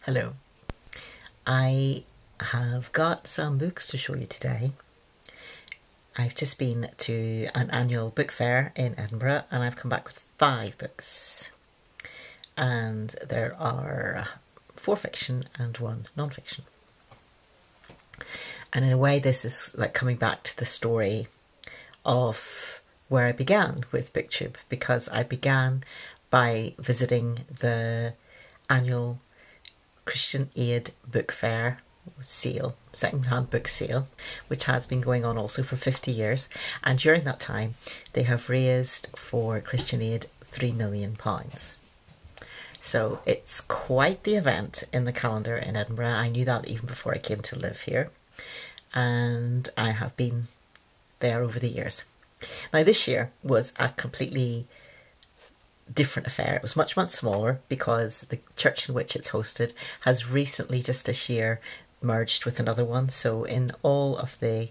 Hello. I have got some books to show you today. I've just been to an annual book fair in Edinburgh and I've come back with 5 books. And there are 4 fiction and 1 non-fiction. And in a way this is like coming back to the story of where I began with BookTube, because I began by visiting the annual Christian Aid book fair sale, second-hand book sale, which has been going on also for 50 years. And during that time, they have raised for Christian Aid £3 million. So it's quite the event in the calendar in Edinburgh. I knew that even before I came to live here. And I have been there over the years. Now this year was a completely different affair. It was much smaller because the church in which it's hosted has recently, just this year, merged with another one. So in all of the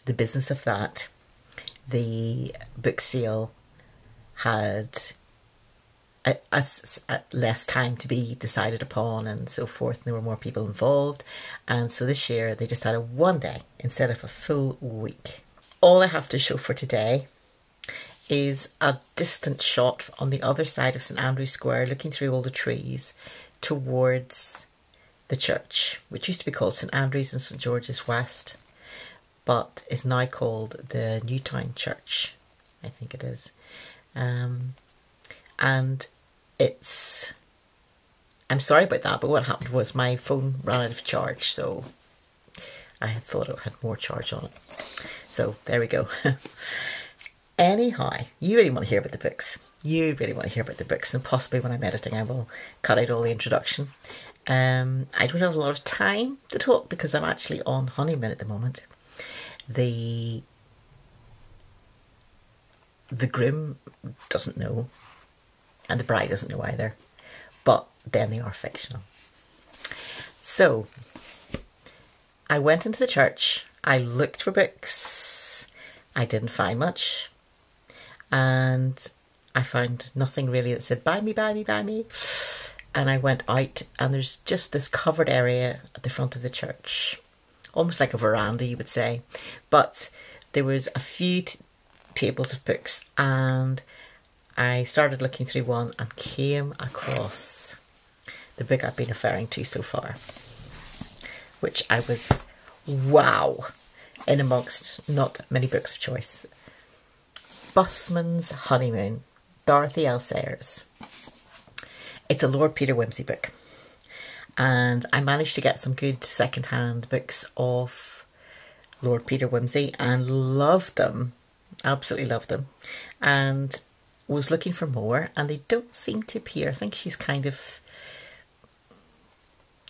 business of that, the book sale had less time to be decided upon and so forth, and there were more people involved, and so this year they just had a one day instead of a full week. All I have to show for today is a distant shot on the other side of St Andrew's Square, looking through all the trees towards the church, which used to be called St Andrew's and St George's West, but is now called the Newtown Church, I think it is. And it's... I'm sorry about that, but what happened was my phone ran out of charge, so I had thought it had more charge on it. So there we go. Anyhow, you really want to hear about the books. You really want to hear about the books, and possibly when I'm editing I will cut out all the introduction. I don't have a lot of time to talk because I'm actually on honeymoon at the moment. The groom doesn't know, and the bride doesn't know either, but then they are fictional. So, I went into the church, I looked for books, I didn't find much. And I found nothing really that said, buy me, buy me, buy me. And I went out and there's just this covered area at the front of the church. Almost like a veranda, you would say. But there was a few tables of books, and I started looking through one and came across the book I've been referring to so far, which I was, wow, in amongst not many books of choice. Busman's Honeymoon, Dorothy L Sayers. It's a Lord Peter Wimsey book, and I managed to get some good second-hand books of Lord Peter Wimsey and loved them, absolutely loved them, and was looking for more, and they don't seem to appear. I think she's kind of,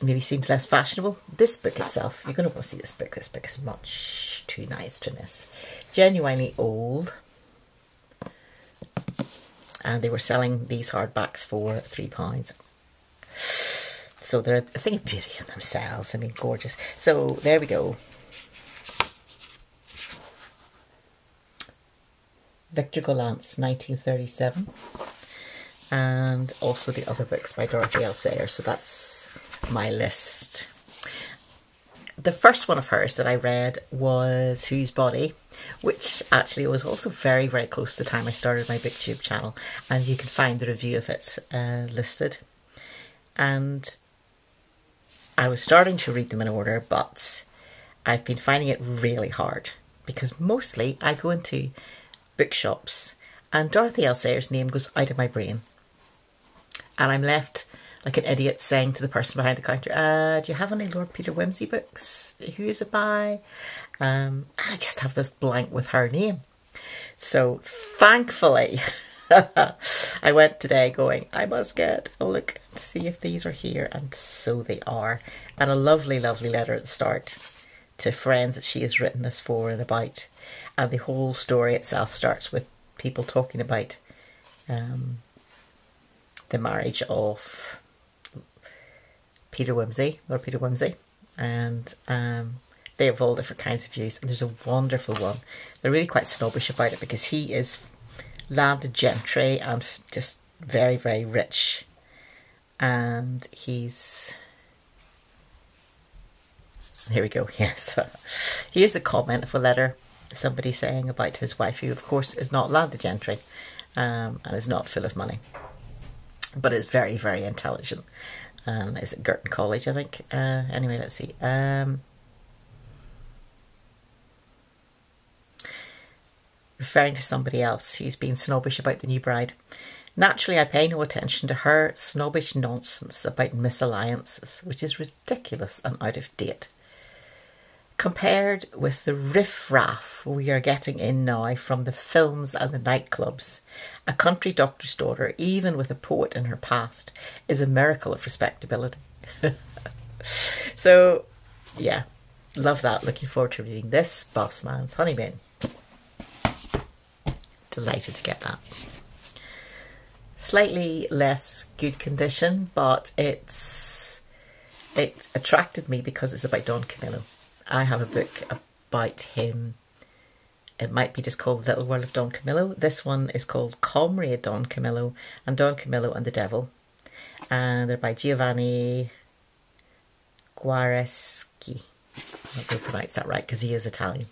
maybe seems less fashionable. This book itself, you're going to want to see this book. This book is much too nice to miss. Genuinely old. And they were selling these hardbacks for £3. So they're a thing of beauty in themselves. I mean, gorgeous. So there we go. Victor Gallant's 1937. And also the other books by Dorothy L Sayers. So that's my list. The first one of hers that I read was Whose Body, which actually was also very close to the time I started my BookTube channel, and you can find the review of it listed. And I was starting to read them in order, but I've been finding it really hard because mostly I go into bookshops and Dorothy L Sayers' name goes out of my brain, and I'm left like an idiot saying to the person behind the counter, do you have any Lord Peter Wimsey books? Who is it by? I just have this blank with her name. So thankfully, I went today going, I must get a look to see if these are here, and so they are. And a lovely letter at the start to friends that she has written this for and about. And the whole story itself starts with people talking about the marriage of Lord Peter Wimsey, and they have all different kinds of views, and there's a wonderful one. They're really quite snobbish about it because he is landed gentry and just very rich, and he's Here we go, yes. Here's a comment of a letter, somebody saying about his wife, who of course is not landed gentry and is not full of money, but is very, very intelligent. Is it Girton College, I think? Anyway, let's see. Referring to somebody else who's been snobbish about the new bride. Naturally, I pay no attention to her snobbish nonsense about misalliances, which is ridiculous and out of date. Compared with the riff-raff we are getting in now from the films and the nightclubs, a country doctor's daughter, even with a poet in her past, is a miracle of respectability. So, yeah, love that. Looking forward to reading this, Busman's Honeymoon. Delighted to get that. Slightly less good condition, but it attracted me because it's about Don Camillo. I have a book about him. It might be just called Little World of Don Camillo. This one is called Comrade Don Camillo and Don Camillo and the Devil. And they're by Giovanni Guareschi. I hope I pronounced that right because he is Italian.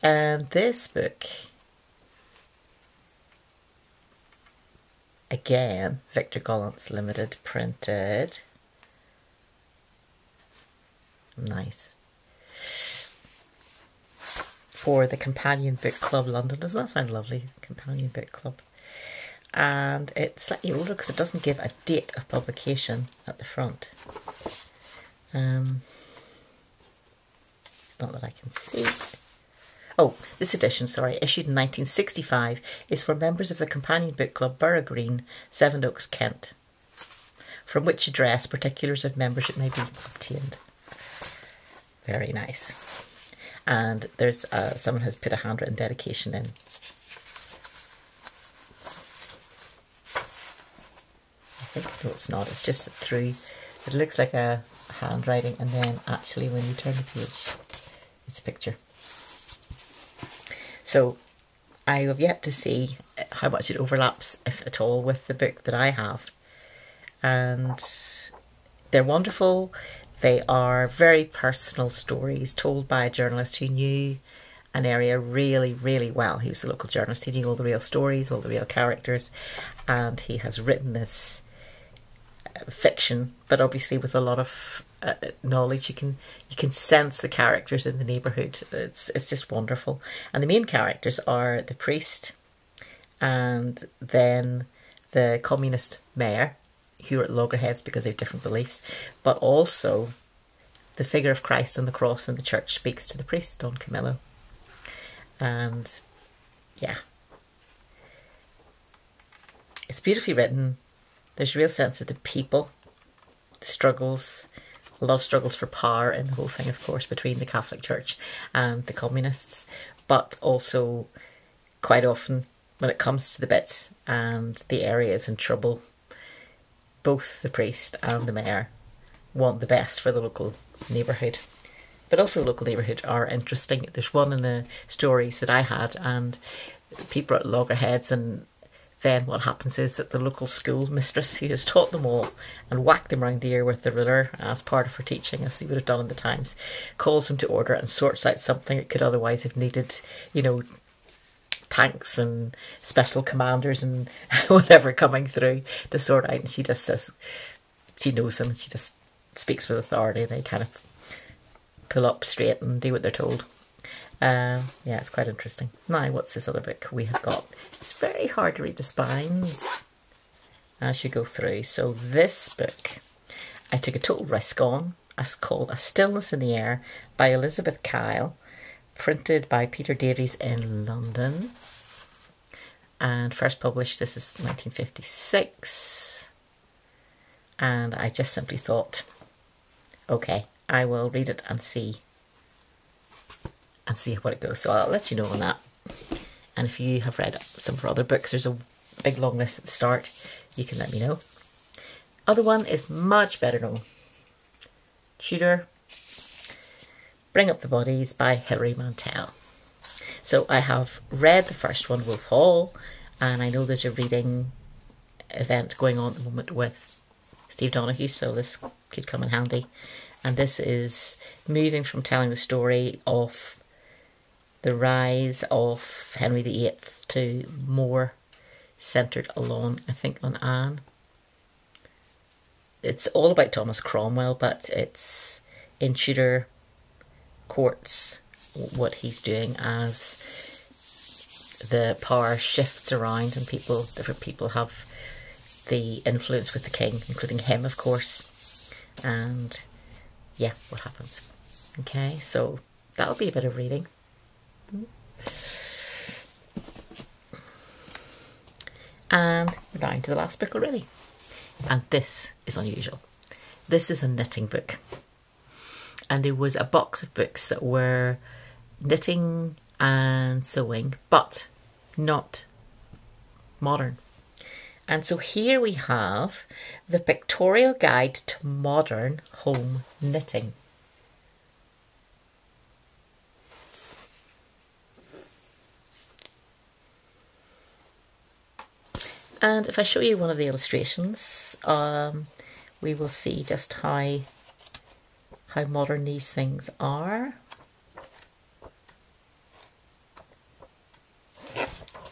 And this book, again, Victor Gollancz Limited printed. Nice. For the Companion Book Club London. Doesn't that sound lovely? Companion Book Club. And it's slightly older because it doesn't give a date of publication at the front. Not that I can see. Oh, this edition, sorry, issued in 1965, is for members of the Companion Book Club, Borough Green, Sevenoaks, Kent, from which address particulars of membership may be obtained. Very nice. And there's someone has put a handwritten dedication in. I think, no, it's not. It's just through. It looks like a handwriting, and then actually when you turn the page, it's a picture. So I have yet to see how much it overlaps, if at all, with the book that I have. And they're wonderful. They are very personal stories told by a journalist who knew an area really, really well. He was the local journalist. He knew all the real stories, all the real characters. And he has written this fiction, but obviously with a lot of knowledge. You can sense the characters in the neighbourhood. It's just wonderful. And the main characters are the priest and then the communist mayor, who are at loggerheads because they have different beliefs, but also the figure of Christ on the cross in the church speaks to the priest, Don Camillo. And yeah, it's beautifully written. There's a real sense of the people, the struggles, a lot of struggles for power in the whole thing, of course, between the Catholic Church and the communists, but also quite often when it comes to the bits and the area is in trouble, both the priest and the mayor want the best for the local neighbourhood. But also local neighbourhood are interesting. There's one in the stories that I had, and people are at loggerheads, and then what happens is that the local school mistress, who has taught them all and whacked them round the ear with the ruler as part of her teaching, as they would have done in the times, calls them to order and sorts out something that could otherwise have needed, you know, tanks and special commanders and whatever coming through to sort out. And she just says, she knows them, and she just speaks with authority. They kind of pull up straight and do what they're told. Yeah, it's quite interesting. Now, what's this other book we have got? It's very hard to read the spines as you go through. So this book, I took a total risk on. It's called A Stillness in the Air by Elisabeth Kyle, printed by Peter Davies in London, and first published, this is 1956. And I just simply thought, okay, I will read it and see what it goes. So I'll let you know on that. And if you have read some of our other books, there's a big long list at the start, you can let me know. Other one is much better known. Tudor, Bring Up the Bodies by Hilary Mantel. So I have read the first one, Wolf Hall, and I know there's a reading event going on at the moment with Steve Donaghy, so this could come in handy. And this is moving from telling the story of the rise of Henry VIII to more centred along, I think, on Anne. It's all about Thomas Cromwell, but it's in Tudor courts, what he's doing as the power shifts around and different people have the influence with the king, including him, of course. And yeah, what happens. Okay, so that'll be a bit of reading. And we're down to the last book already. And this is unusual. This is a knitting book. And there was a box of books that were knitting and sewing, but not modern. And so here we have the Pictorial Guide to Modern Home Knitting. And if I show you one of the illustrations, we will see just how modern these things are.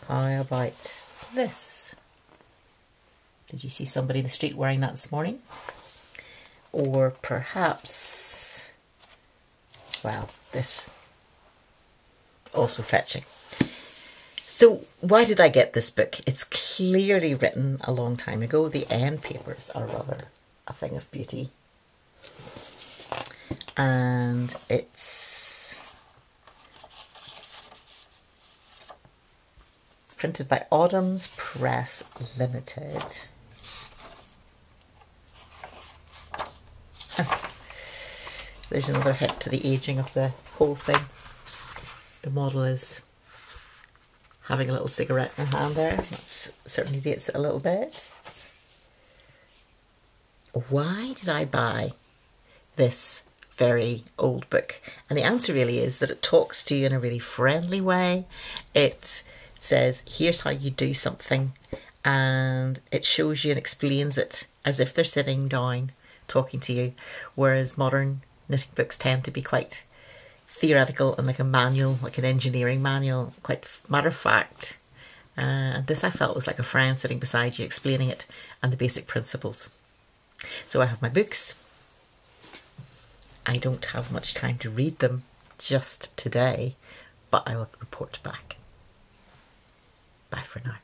How about this? Did you see somebody in the street wearing that this morning? Or perhaps, well, this. Also fetching. So why did I get this book? It's clearly written a long time ago. The end papers are rather a thing of beauty. And it's printed by Autumn's Press Limited. There's another hit to the aging of the whole thing. The model is having a little cigarette in her hand there. That certainly dates it a little bit. Why did I buy this very old book? And the answer really is that it talks to you in a really friendly way. It says, here's how you do something, and it shows you and explains it as if they're sitting down talking to you, whereas modern knitting books tend to be quite theoretical and like a manual, like an engineering manual, quite matter of fact. This I felt was like a friend sitting beside you explaining it and the basic principles. So I have my books. I don't have much time to read them just today, but I will report back. Bye for now.